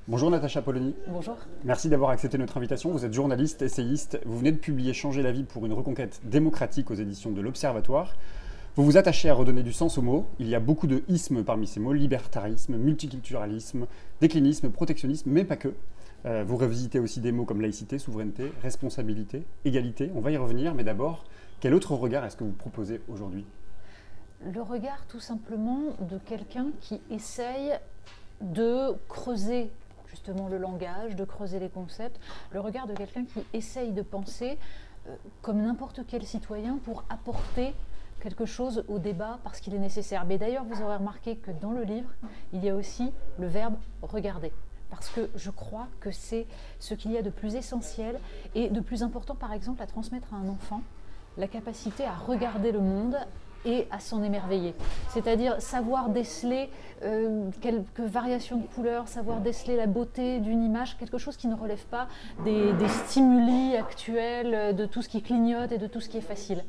Bonjour Natacha Polony. Bonjour. Merci d'avoir accepté notre invitation. Vous êtes journaliste, essayiste. Vous venez de publier Changer la vie pour une reconquête démocratique aux éditions de l'Observatoire. Vous vous attachez à redonner du sens aux mots. Il y a beaucoup de ismes parmi ces mots, libertarisme, multiculturalisme, déclinisme, protectionnisme, mais pas que. Vous revisitez aussi des mots comme laïcité, souveraineté, responsabilité, égalité. On va y revenir, mais d'abord, quel autre regard est-ce que vous proposez aujourd'hui ? Le regard tout simplement de quelqu'un qui essaye de creuser justement le langage, de creuser les concepts, le regard de quelqu'un qui essaye de penser comme n'importe quel citoyen pour apporter quelque chose au débat parce qu'il est nécessaire. Mais d'ailleurs, vous aurez remarqué que dans le livre, il y a aussi le verbe « regarder ». Parce que je crois que c'est ce qu'il y a de plus essentiel et de plus important, par exemple, à transmettre à un enfant, la capacité à regarder le monde et à s'en émerveiller. C'est-à-dire savoir déceler quelques variations de couleurs, savoir déceler la beauté d'une image, quelque chose qui ne relève pas des stimuli actuels, de tout ce qui clignote et de tout ce qui est facile.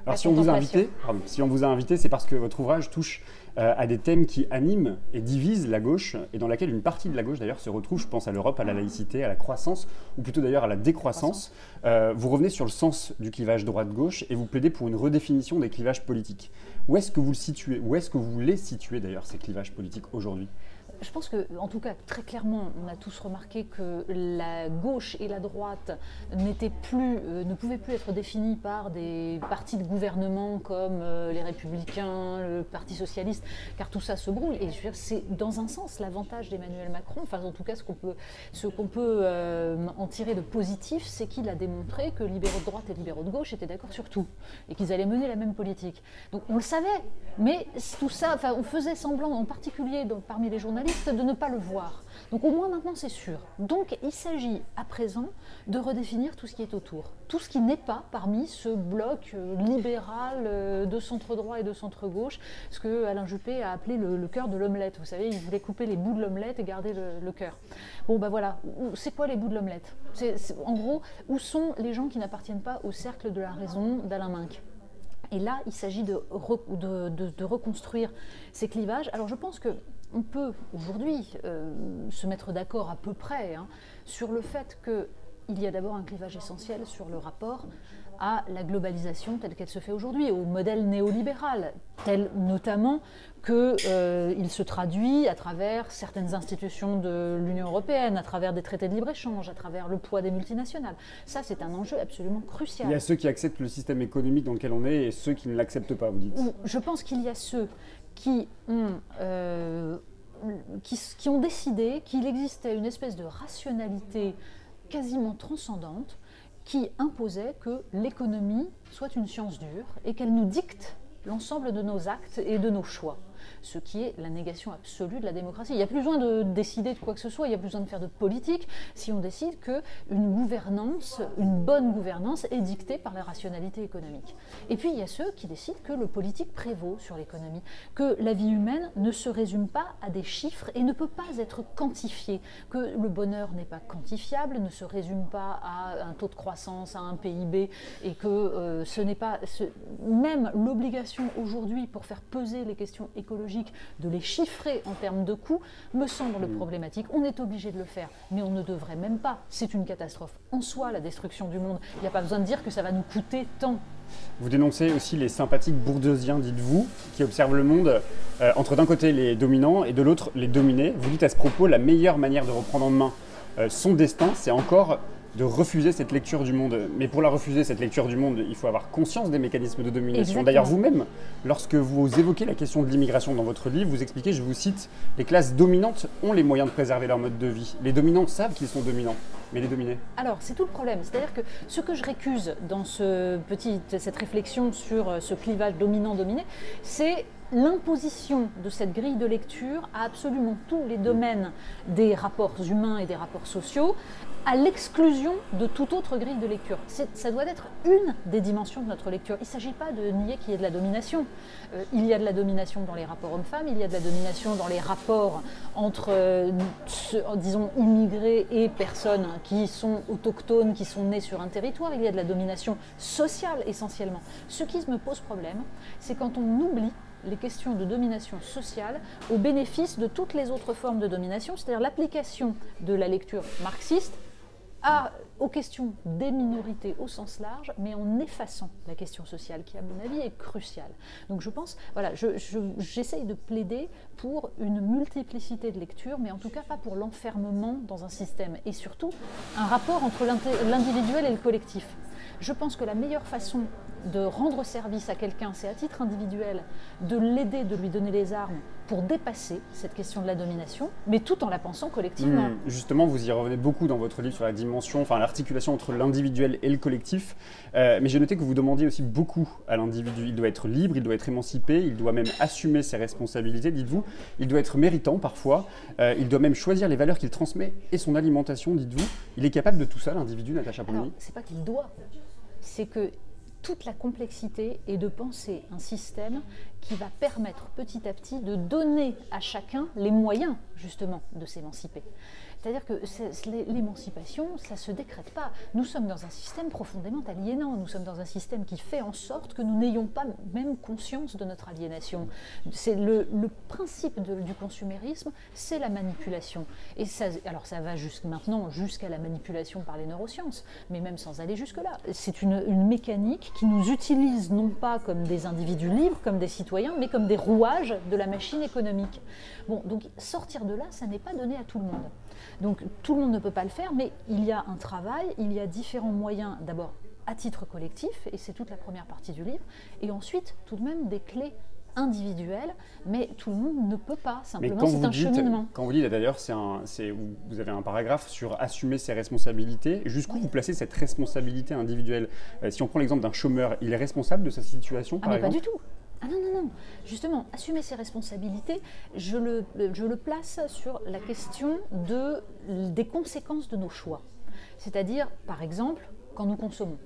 Alors si on vous a invité, c'est parce que votre ouvrage touche à des thèmes qui animent et divisent la gauche et dans laquelle une partie de la gauche d'ailleurs se retrouve. Je pense à l'Europe, à la laïcité, à la croissance ou plutôt d'ailleurs à la décroissance. Vous revenez sur le sens du clivage droite-gauche et vous plaidez pour une redéfinition des clivages politiques. Où est-ce que vous le situez ? Où est-ce que vous les situez d'ailleurs ces clivages politiques aujourd'hui ? Je pense que, en tout cas, très clairement, on a tous remarqué que la gauche et la droite ne pouvaient plus être définies par des partis de gouvernement comme les Républicains, le Parti Socialiste, car tout ça se brouille. Et je veux dire, c'est dans un sens l'avantage d'Emmanuel Macron, enfin en tout cas ce qu'on peut en tirer de positif, c'est qu'il a démontré que libéraux de droite et libéraux de gauche étaient d'accord sur tout, et qu'ils allaient mener la même politique. Donc on le savait, mais tout ça, enfin, on faisait semblant, en particulier parmi les journalistes, de ne pas le voir. Donc au moins maintenant c'est sûr. Donc il s'agit à présent de redéfinir tout ce qui est autour. Tout ce qui n'est pas parmi ce bloc libéral de centre-droit et de centre-gauche, ce que Alain Juppé a appelé le cœur de l'omelette. Vous savez, il voulait couper les bouts de l'omelette et garder le cœur. Bon ben voilà, c'est quoi les bouts de l'omelette ? En gros, où sont les gens qui n'appartiennent pas au cercle de la raison d'Alain Minc ? Et là, il s'agit de reconstruire ces clivages. Alors je pense qu'on peut aujourd'hui se mettre d'accord à peu près sur le fait qu'il y a d'abord un clivage essentiel sur le rapport à la globalisation telle qu'elle se fait aujourd'hui, au modèle néolibéral, tel notamment qu'il se traduit à travers certaines institutions de l'Union européenne, à travers des traités de libre-échange, à travers le poids des multinationales. Ça, c'est un enjeu absolument crucial. Il y a ceux qui acceptent le système économique dans lequel on est et ceux qui ne l'acceptent pas, vous dites. Je pense qu'il y a ceux qui ont décidé qu'il existait une espèce de rationalité quasiment transcendante qui imposait que l'économie soit une science dure et qu'elle nous dicte l'ensemble de nos actes et de nos choix, ce qui est la négation absolue de la démocratie. Il n'y a plus besoin de décider de quoi que ce soit, il n'y a plus besoin de faire de politique si on décide qu'une gouvernance, une bonne gouvernance est dictée par la rationalité économique. Et puis il y a ceux qui décident que le politique prévaut sur l'économie, que la vie humaine ne se résume pas à des chiffres et ne peut pas être quantifiée, que le bonheur n'est pas quantifiable, ne se résume pas à un taux de croissance, à un PIB, et que ce n'est pas... Même l'obligation aujourd'hui pour faire peser les questions écologiques, de les chiffrer en termes de coûts, me semble problématique. On est obligé de le faire, mais on ne devrait même pas. C'est une catastrophe en soi, la destruction du monde. Il n'y a pas besoin de dire que ça va nous coûter tant. Vous dénoncez aussi les sympathiques bourdeusiens, dites-vous, qui observent le monde entre d'un côté les dominants et de l'autre les dominés. Vous dites à ce propos, la meilleure manière de reprendre en main son destin, c'est encore de refuser cette lecture du monde. Mais pour la refuser, cette lecture du monde, il faut avoir conscience des mécanismes de domination. Exactement. D'ailleurs, vous-même, lorsque vous évoquez la question de l'immigration dans votre livre, vous expliquez, je vous cite, « Les classes dominantes ont les moyens de préserver leur mode de vie. Les dominants savent qu'ils sont dominants, mais les dominés ?» Alors, c'est tout le problème. C'est-à-dire que ce que je récuse dans cette réflexion sur ce clivage dominant-dominé, c'est l'imposition de cette grille de lecture à absolument tous les domaines des rapports humains et des rapports sociaux, à l'exclusion de toute autre grille de lecture. Ça doit être une des dimensions de notre lecture. Il ne s'agit pas de nier qu'il y ait de la domination. Il y a de la domination dans les rapports hommes-femmes, il y a de la domination dans les rapports entre, disons, immigrés et personnes qui sont autochtones, qui sont nées sur un territoire. Il y a de la domination sociale essentiellement. Ce qui me pose problème, c'est quand on oublie les questions de domination sociale au bénéfice de toutes les autres formes de domination, c'est-à-dire l'application de la lecture marxiste aux questions des minorités au sens large, mais en effaçant la question sociale, qui à mon avis est cruciale. Donc je pense, voilà, j'essaye de plaider pour une multiplicité de lectures, mais en tout cas pas pour l'enfermement dans un système, et surtout un rapport entre l'individuel et le collectif. Je pense que la meilleure façon de rendre service à quelqu'un, c'est à titre individuel, de l'aider, de lui donner les armes pour dépasser cette question de la domination, mais tout en la pensant collectivement. Justement, vous y revenez beaucoup dans votre livre sur la dimension, enfin l'articulation entre l'individuel et le collectif. Mais j'ai noté que vous demandiez aussi beaucoup à l'individu. Il doit être libre, il doit être émancipé, il doit même assumer ses responsabilités, dites-vous. Il doit être méritant parfois, il doit même choisir les valeurs qu'il transmet et son alimentation, dites-vous. Il est capable de tout ça, l'individu, Natacha Polony? Alors, c'est pas qu'il doit, c'est que toute la complexité est de penser un système qui va permettre petit à petit de donner à chacun les moyens justement de s'émanciper. C'est-à-dire que l'émancipation, ça ne se décrète pas. Nous sommes dans un système profondément aliénant. Nous sommes dans un système qui fait en sorte que nous n'ayons pas même conscience de notre aliénation. C'est le principe du consumérisme, c'est la manipulation. Et ça, alors ça va maintenant jusqu'à la manipulation par les neurosciences, mais même sans aller jusque-là. C'est une mécanique qui nous utilise non pas comme des individus libres, comme des citoyens, mais comme des rouages de la machine économique. Bon, donc sortir de là, ça n'est pas donné à tout le monde. Donc tout le monde ne peut pas le faire, mais il y a un travail, il y a différents moyens, d'abord à titre collectif, et c'est toute la première partie du livre, et ensuite tout de même des clés individuelles, mais tout le monde ne peut pas, simplement c'est un cheminement. Quand vous dites d'ailleurs, vous avez un paragraphe sur assumer ses responsabilités, jusqu'où vous placez cette responsabilité individuelle? Si on prend l'exemple d'un chômeur, il est responsable de sa situation par exemple? Pas du tout. Ah non, non, non. Justement, assumer ses responsabilités, je le place sur la question des conséquences de nos choix. C'est-à-dire, par exemple, quand nous consommons.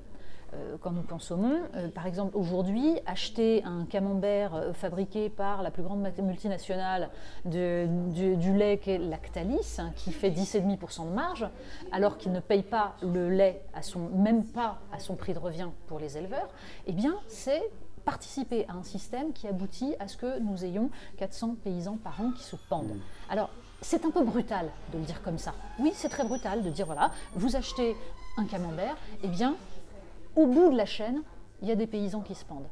Par exemple, aujourd'hui, acheter un camembert fabriqué par la plus grande multinationale du lait qu'est Lactalis, qui fait 10,5% de marge, alors qu'il ne paye pas le lait même pas à son prix de revient pour les éleveurs, eh bien, c'est participer à un système qui aboutit à ce que nous ayons 400 paysans par an qui se pendent. Alors, c'est un peu brutal de le dire comme ça. Oui, c'est très brutal de dire, voilà, vous achetez un camembert, eh bien, au bout de la chaîne, il y a des paysans qui se pendent.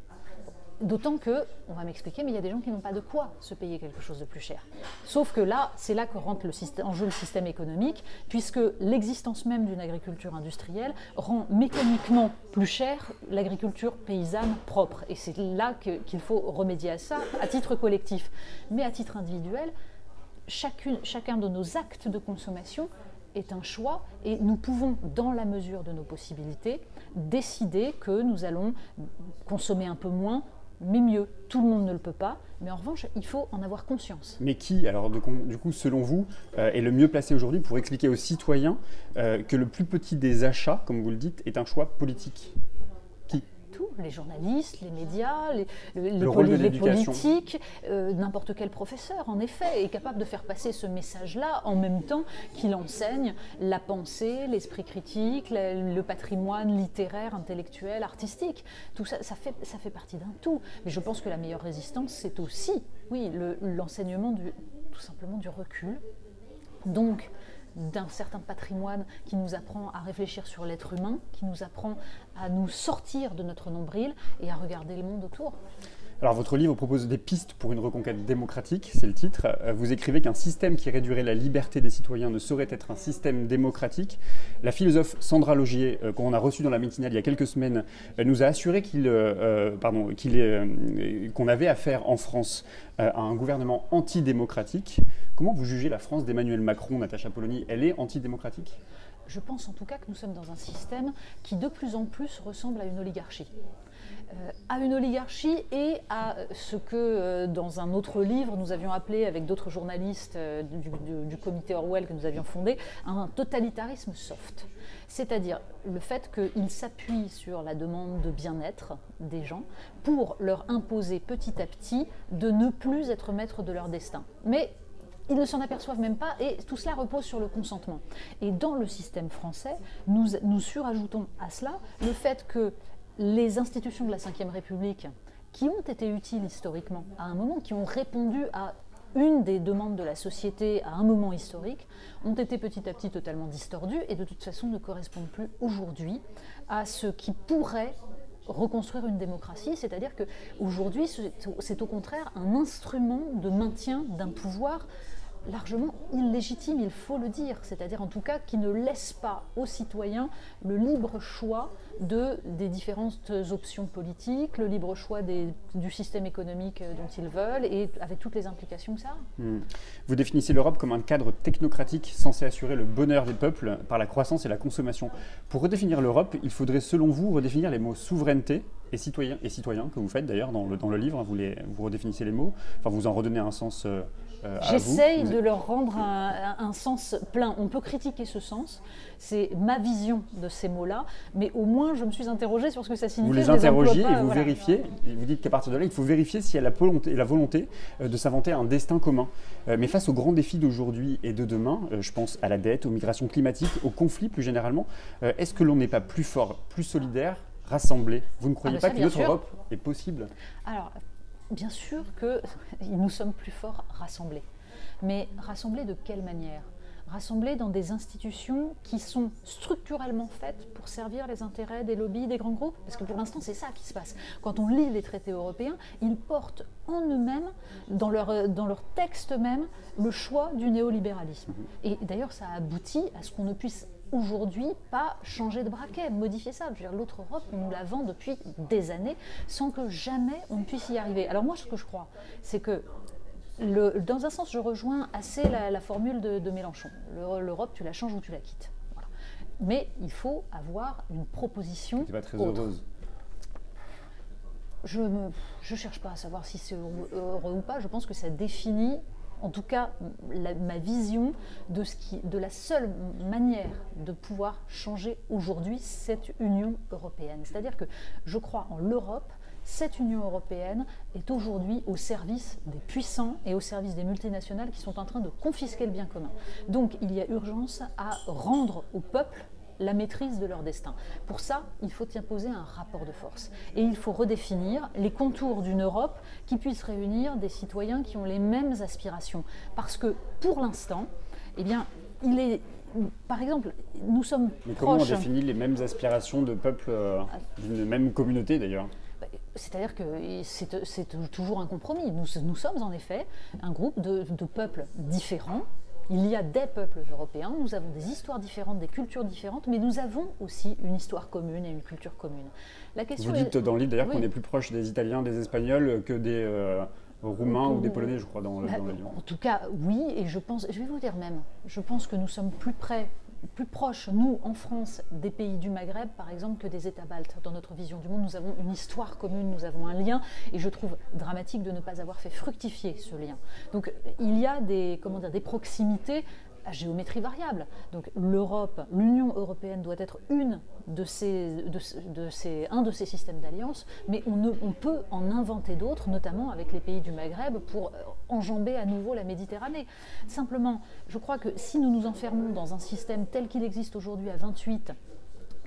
D'autant que, on va m'expliquer, mais il y a des gens qui n'ont pas de quoi se payer quelque chose de plus cher. Sauf que là, c'est là que rentre en jeu le système économique, puisque l'existence même d'une agriculture industrielle rend mécaniquement plus cher l'agriculture paysanne propre. Et c'est là qu'il faut remédier à ça, à titre collectif. Mais à titre individuel, chacun de nos actes de consommation est un choix, et nous pouvons, dans la mesure de nos possibilités, décider que nous allons consommer un peu moins, mais mieux. Tout le monde ne le peut pas, mais en revanche, il faut en avoir conscience. Mais qui, alors du coup, selon vous, est le mieux placé aujourd'hui pour expliquer aux citoyens que le plus petit des achats, comme vous le dites, est un choix politique? Les journalistes, les médias, les politiques, n'importe quel professeur, en effet, est capable de faire passer ce message-là en même temps qu'il enseigne la pensée, l'esprit critique, le patrimoine littéraire, intellectuel, artistique. Tout ça, ça fait partie d'un tout. Mais je pense que la meilleure résistance, c'est aussi, oui, l'enseignement tout simplement du recul. Donc, d'un certain patrimoine qui nous apprend à réfléchir sur l'être humain, qui nous apprend à nous sortir de notre nombril et à regarder le monde autour. Alors votre livre propose des pistes pour une reconquête démocratique, c'est le titre. Vous écrivez qu'un système qui réduirait la liberté des citoyens ne saurait être un système démocratique. La philosophe Sandra Laugier, qu'on a reçue dans la matinale il y a quelques semaines, nous a assuré qu'on avait affaire en France à un gouvernement antidémocratique. Comment vous jugez la France d'Emmanuel Macron, Natacha Polony? Elle est antidémocratique? Je pense en tout cas que nous sommes dans un système qui de plus en plus ressemble à une oligarchie. À une oligarchie et à ce que dans un autre livre nous avions appelé avec d'autres journalistes du comité Orwell que nous avions fondé un totalitarisme soft. C'est-à-dire le fait qu'il s'appuie sur la demande de bien-être des gens pour leur imposer petit à petit de ne plus être maître de leur destin. Mais ils ne s'en aperçoivent même pas et tout cela repose sur le consentement. Et dans le système français, nous surajoutons à cela le fait que les institutions de la Ve République qui ont été utiles historiquement à un moment, qui ont répondu à une des demandes de la société à un moment historique, ont été petit à petit totalement distordus et de toute façon ne correspondent plus aujourd'hui à ce qui pourrait reconstruire une démocratie, c'est-à-dire qu'aujourd'hui c'est au contraire un instrument de maintien d'un pouvoir largement illégitime, il faut le dire, c'est-à-dire en tout cas qui ne laisse pas aux citoyens le libre choix des différentes options politiques, le libre choix du système économique dont ils veulent et avec toutes les implications que ça a. Vous définissez l'Europe comme un cadre technocratique censé assurer le bonheur des peuples par la croissance et la consommation. Pour redéfinir l'Europe, il faudrait selon vous redéfinir les mots souveraineté et citoyen que vous faites d'ailleurs dans le livre, vous redéfinissez les mots, enfin vous en redonnez un sens J'essaye de leur rendre un sens plein. On peut critiquer ce sens, c'est ma vision de ces mots-là, mais au moins je me suis interrogée sur ce que ça signifie. Vous les interrogez et vous vérifiez, et vous dites qu'à partir de là, il faut vérifier s'il y a la volonté de s'inventer un destin commun. Mais face aux grands défis d'aujourd'hui et de demain, je pense à la dette, aux migrations climatiques, aux conflits plus généralement, est-ce que l'on n'est pas plus fort, plus solidaire, rassemblé? Vous ne croyez pas que notre Europe est possible? Alors, bien sûr que nous sommes plus forts rassemblés. Mais rassemblés de quelle manière? Rassemblés dans des institutions qui sont structurellement faites pour servir les intérêts des lobbies, des grands groupes. Parce que pour l'instant, c'est ça qui se passe. Quand on lit les traités européens, ils portent en eux-mêmes, dans leur texte même, le choix du néolibéralisme. Et d'ailleurs, ça aboutit à ce qu'on ne puisse aujourd'hui pas changer de braquet, modifier ça. Je veux dire, l'autre Europe, on nous la vend depuis des années sans que jamais on ne puisse y arriver. Alors moi, ce que je crois, c'est que dans un sens, je rejoins assez la formule de Mélenchon. L'Europe, tu la changes ou tu la quittes. Voilà. Mais il faut avoir une proposition. Tu n'es pas très autre. heureuse. Je ne cherche pas à savoir si c'est heureux ou pas. Je pense que ça définit, en tout cas, ma vision de la seule manière de pouvoir changer aujourd'hui cette Union européenne. C'est-à-dire que je crois en l'Europe. Cette Union européenne est aujourd'hui au service des puissants et au service des multinationales qui sont en train de confisquer le bien commun. Donc il y a urgence à rendre au peuple la maîtrise de leur destin. Pour ça, il faut imposer un rapport de force. Et il faut redéfinir les contours d'une Europe qui puisse réunir des citoyens qui ont les mêmes aspirations. Parce que pour l'instant, eh bien, par exemple, nous sommes Mais proches... comment on définit les mêmes aspirations de peuples d'une même communauté d'ailleurs? C'est-à-dire que c'est toujours un compromis. Nous sommes en effet un groupe de peuples différents. Il y a des peuples européens, nous avons des histoires différentes, des cultures différentes, mais nous avons aussi une histoire commune et une culture commune. La question Vous dites dans le livre d'ailleurs qu'on est plus proche des Italiens, des Espagnols que des Roumains ou des Polonais, je crois, dans le livre. En tout cas, oui, et je vais vous dire même, je pense que nous sommes plus proches, nous, en France, des pays du Maghreb, par exemple, que des États baltes. Dans notre vision du monde, nous avons une histoire commune, nous avons un lien, et je trouve dramatique de ne pas avoir fait fructifier ce lien. Donc, il y a des proximités à géométrie variable. Donc, l'Union européenne doit être un de ces systèmes d'alliance, mais on peut en inventer d'autres, notamment avec les pays du Maghreb, pour enjamber à nouveau la Méditerranée. Simplement, je crois que si nous nous enfermons dans un système tel qu'il existe aujourd'hui à 28,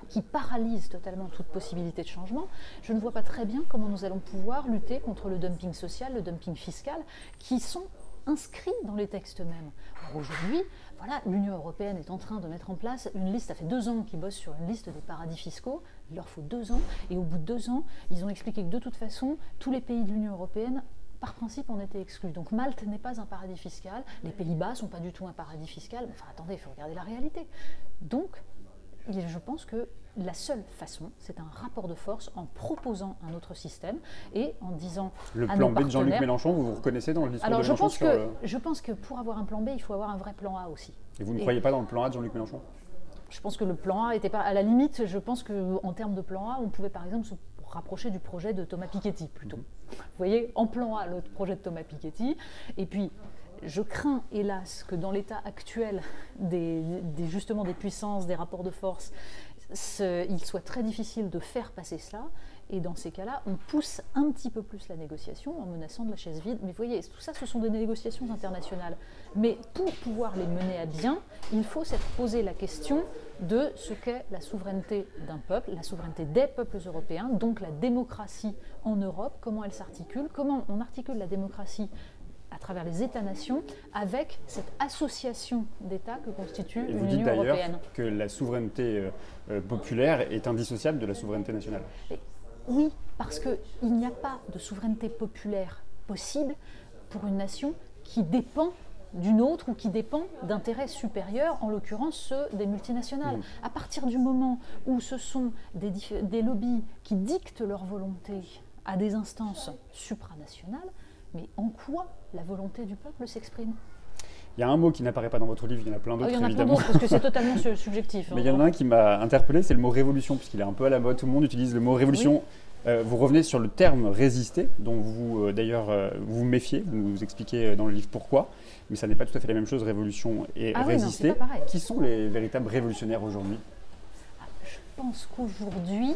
qui paralyse totalement toute possibilité de changement, je ne vois pas très bien comment nous allons pouvoir lutter contre le dumping social, le dumping fiscal, qui sont inscrits dans les textes mêmes. Aujourd'hui, voilà, l'Union européenne est en train de mettre en place une liste, ça fait 2 ans qu'ils bossent sur une liste des paradis fiscaux, il leur faut 2 ans, et au bout de 2 ans, ils ont expliqué que de toute façon, tous les pays de l'Union européenne, par principe, ont été exclus. Donc Malte n'est pas un paradis fiscal, les Pays-Bas ne sont pas du tout un paradis fiscal, enfin attendez, il faut regarder la réalité. Donc, je pense que la seule façon, c'est un rapport de force en proposant un autre système et en disant le à plan nos B de Jean-Luc partenaires... Mélenchon, vous reconnaissez dans le discours de Alors Mélenchon je pense que pour avoir un plan B, il faut avoir un vrai plan A aussi. Et vous ne croyez pas dans le plan A de Jean-Luc Mélenchon? Je pense que le plan A était pas... À la limite, je pense qu'en termes de plan A, on pouvait par exemple se rapprocher du projet de Thomas Piketty plutôt. Vous voyez, en plan A, le projet de Thomas Piketty. Et puis, je crains, hélas, que dans l'état actuel justement des puissances, des rapports de force, il soit très difficile de faire passer cela. Et dans ces cas-là, on pousse un petit peu plus la négociation en menaçant de la chaise vide. Mais vous voyez, tout ça, ce sont des négociations internationales. Mais pour pouvoir les mener à bien, il faut s'être posé la question de ce qu'est la souveraineté d'un peuple, la souveraineté des peuples européens, donc la démocratie en Europe, comment elle s'articule, comment on articule la démocratie à travers les États-nations, avec cette association d'États que constitue l'Union européenne. Vous dites d'ailleurs que la souveraineté populaire est indissociable de la souveraineté nationale. Et oui, parce qu'il n'y a pas de souveraineté populaire possible pour une nation qui dépend d'une autre ou qui dépend d'intérêts supérieurs, en l'occurrence ceux des multinationales. À partir du moment où ce sont des lobbies qui dictent leur volonté à des instances supranationales, mais en quoi la volonté du peuple s'exprime ? Il y a un mot qui n'apparaît pas dans votre livre, il y en a plein d'autres évidemment. Il y en a plein d'autres parce que c'est totalement subjectif. Mais il y en a un qui m'a interpellé, c'est le mot révolution, puisqu'il est un peu à la mode, tout le monde utilise le mot révolution. Oui. Vous revenez sur le terme résister, dont vous d'ailleurs vous vous méfiez, vous nous expliquez dans le livre pourquoi, mais ça n'est pas tout à fait la même chose, révolution et résister. Oui, non, c'est pas pareil. Qui sont les véritables révolutionnaires aujourd'hui ? Je pense qu'aujourd'hui,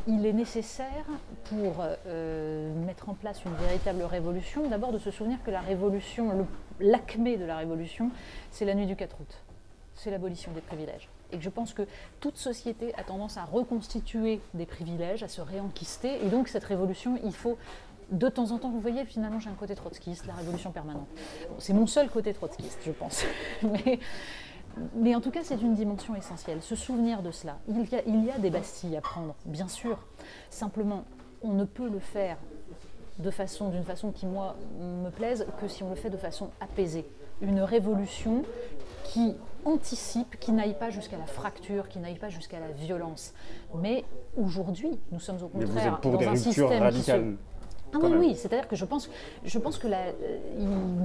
il est nécessaire, pour mettre en place une véritable révolution, d'abord de se souvenir que la révolution, l'acmé de la révolution, c'est la nuit du 4 août. C'est l'abolition des privilèges. Et que je pense que toute société a tendance à reconstituer des privilèges, à se réenquister. Et donc cette révolution, il faut de temps en temps, vous voyez, finalement j'ai un côté trotskiste, la révolution permanente. Bon, c'est mon seul côté trotskiste, je pense. Mais en tout cas, c'est une dimension essentielle, se souvenir de cela. Il y a des Bastilles à prendre, bien sûr. Simplement, on ne peut le faire d'une façon qui, moi, me plaise, que si on le fait de façon apaisée. Une révolution qui anticipe, qui n'aille pas jusqu'à la fracture, qui n'aille pas jusqu'à la violence. Mais aujourd'hui, nous sommes au contraire dans un système qui se... Ah oui, c'est-à-dire que je pense que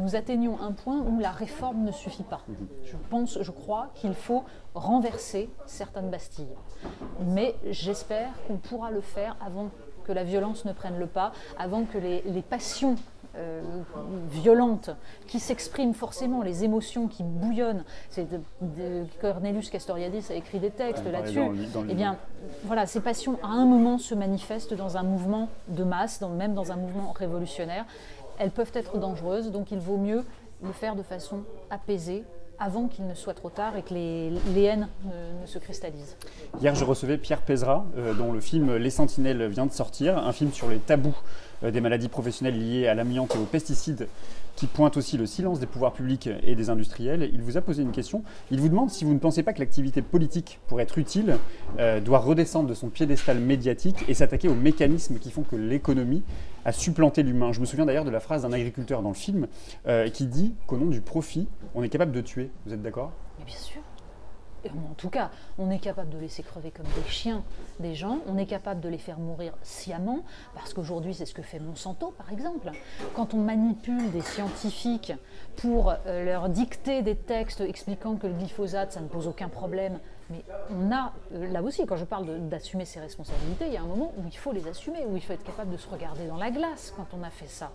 nous atteignons un point où la réforme ne suffit pas. Je crois qu'il faut renverser certaines Bastilles. Mais j'espère qu'on pourra le faire avant que la violence ne prenne le pas, avant que les passions violentes qui s'expriment forcément, les émotions qui bouillonnent. Cornelius Castoriadis a écrit des textes là-dessus. Eh bien, voilà, ces passions à un moment se manifestent dans un mouvement de masse, même dans un mouvement révolutionnaire. Elles peuvent être dangereuses, donc il vaut mieux le faire de façon apaisée, avant qu'il ne soit trop tard et que les haines ne se cristallisent. Hier, je recevais Pierre Pézra, dont le film Les Sentinelles vient de sortir, un film sur les tabous des maladies professionnelles liées à l'amiante et aux pesticides, qui pointe aussi le silence des pouvoirs publics et des industriels. Il vous a posé une question. Il vous demande si vous ne pensez pas que l'activité politique, pour être utile, doit redescendre de son piédestal médiatique et s'attaquer aux mécanismes qui font que l'économie a supplanté l'humain. Je me souviens d'ailleurs de la phrase d'un agriculteur dans le film qui dit qu'au nom du profit, on est capable de tuer. Vous êtes d'accord ? Mais bien sûr. En tout cas, on est capable de laisser crever comme des chiens des gens, on est capable de les faire mourir sciemment, parce qu'aujourd'hui c'est ce que fait Monsanto par exemple. Quand on manipule des scientifiques pour leur dicter des textes expliquant que le glyphosate ça ne pose aucun problème, mais on a, là aussi quand je parle d'assumer ses responsabilités, il y a un moment où il faut les assumer, où il faut être capable de se regarder dans la glace quand on a fait ça.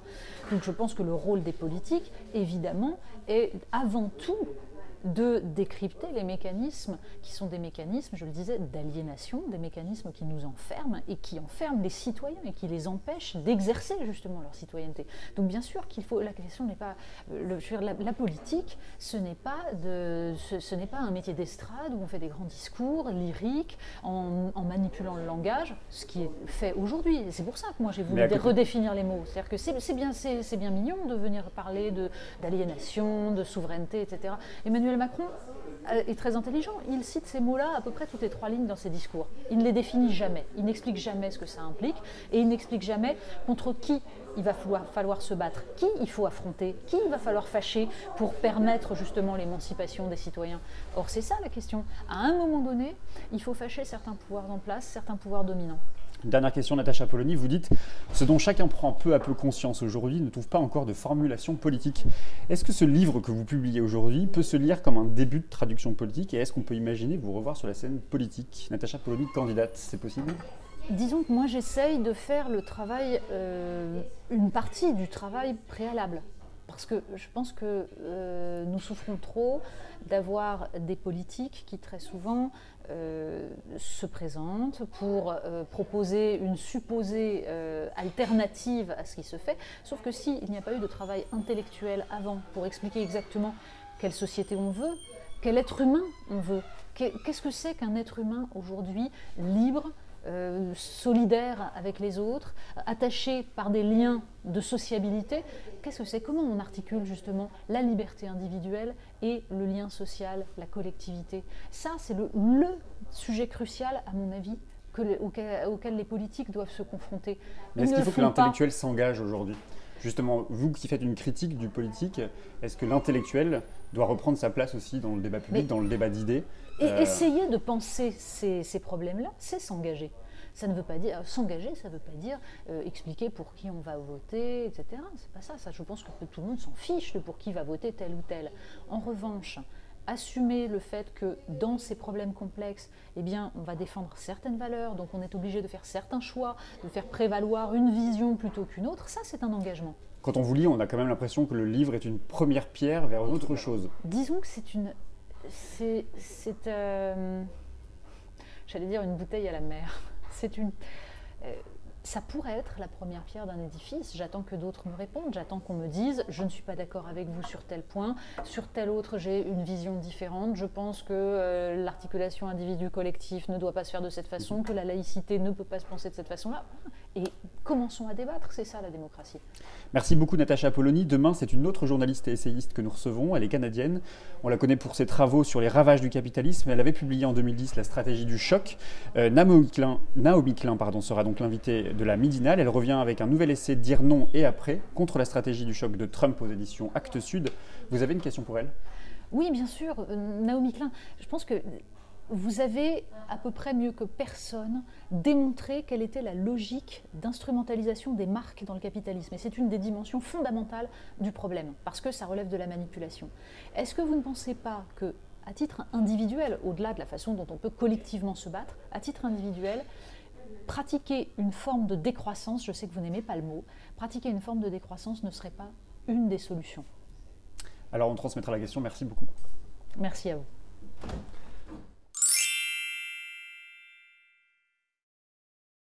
Donc je pense que le rôle des politiques, évidemment, est avant tout de décrypter les mécanismes qui sont des mécanismes, je le disais, d'aliénation, des mécanismes qui nous enferment et qui enferment les citoyens et qui les empêchent d'exercer justement leur citoyenneté. Donc bien sûr qu'il faut, la question n'est pas, la politique, ce n'est pas un métier d'estrade où on fait des grands discours lyriques en manipulant le langage, ce qui est fait aujourd'hui. Et c'est pour ça que moi j'ai voulu redéfinir les mots. C'est-à-dire que c'est bien mignon de venir parler d'aliénation, de souveraineté, etc. Emmanuel Macron est très intelligent, il cite ces mots-là à peu près toutes les 3 lignes dans ses discours. Il ne les définit jamais, il n'explique jamais ce que ça implique et il n'explique jamais contre qui il va falloir se battre, qui il faut affronter, qui il va falloir fâcher pour permettre justement l'émancipation des citoyens. Or c'est ça la question. À un moment donné, il faut fâcher certains pouvoirs en place, certains pouvoirs dominants. Dernière question, Natacha Polony, vous dites « Ce dont chacun prend peu à peu conscience aujourd'hui ne trouve pas encore de formulation politique ». Est-ce que ce livre que vous publiez aujourd'hui peut se lire comme un début de traduction politique et est-ce qu'on peut imaginer vous revoir sur la scène politique ? Natacha Polony, candidate, c'est possible ? Disons que moi j'essaye de faire le travail, une partie du travail préalable. Parce que je pense que nous souffrons trop d'avoir des politiques qui très souvent se présentent pour proposer une supposée alternative à ce qui se fait. Sauf que s'il n'y a pas eu de travail intellectuel avant pour expliquer exactement quelle société on veut, quel être humain on veut, qu'est-ce que c'est qu'un être humain aujourd'hui libre, solidaire avec les autres, attaché par des liens de sociabilité. Qu'est-ce que c'est? Comment on articule justement la liberté individuelle et le lien social, la collectivité? Ça, c'est le sujet crucial, à mon avis, auquel les politiques doivent se confronter. Mais est-ce qu'il faut que l'intellectuel s'engage aujourd'hui? Justement, vous qui faites une critique du politique, est-ce que l'intellectuel doit reprendre sa place aussi dans le débat public, dans le débat d'idées? Et essayer de penser ces problèmes-là, c'est s'engager. Ça ne veut pas dire s'engager, ça ne veut pas dire expliquer pour qui on va voter, etc. C'est pas ça. Je pense que tout le monde s'en fiche de pour qui va voter tel ou tel. En revanche, assumer le fait que dans ces problèmes complexes, eh bien, on va défendre certaines valeurs, donc on est obligé de faire certains choix, de faire prévaloir une vision plutôt qu'une autre, ça c'est un engagement. Quand on vous lit, on a quand même l'impression que le livre est une première pierre vers autre chose. Disons que j'allais dire une bouteille à la mer. Ça pourrait être la première pierre d'un édifice. J'attends que d'autres me répondent, j'attends qu'on me dise je ne suis pas d'accord avec vous sur tel point, sur tel autre j'ai une vision différente, je pense que l'articulation individu-collectif ne doit pas se faire de cette façon, que la laïcité ne peut pas se penser de cette façon-là. Et commençons à débattre, c'est ça la démocratie. Merci beaucoup Natacha Polony. Demain, c'est une autre journaliste et essayiste que nous recevons, elle est canadienne. On la connaît pour ses travaux sur les ravages du capitalisme. Elle avait publié en 2010 La stratégie du choc. Naomi Klein sera donc l'invitée de la Midinale. Elle revient avec un nouvel essai Dire non et après, contre la stratégie du choc de Trump aux éditions Actes Sud. Vous avez une question pour elle? Oui, bien sûr. Naomi Klein, je pense que vous avez à peu près mieux que personne démontré quelle était la logique d'instrumentalisation des marques dans le capitalisme. Et c'est une des dimensions fondamentales du problème, parce que ça relève de la manipulation. Est-ce que vous ne pensez pas que, à titre individuel, au-delà de la façon dont on peut collectivement se battre, à titre individuel, pratiquer une forme de décroissance, je sais que vous n'aimez pas le mot, pratiquer une forme de décroissance ne serait pas une des solutions? Alors on transmettra la question, merci beaucoup. Merci à vous.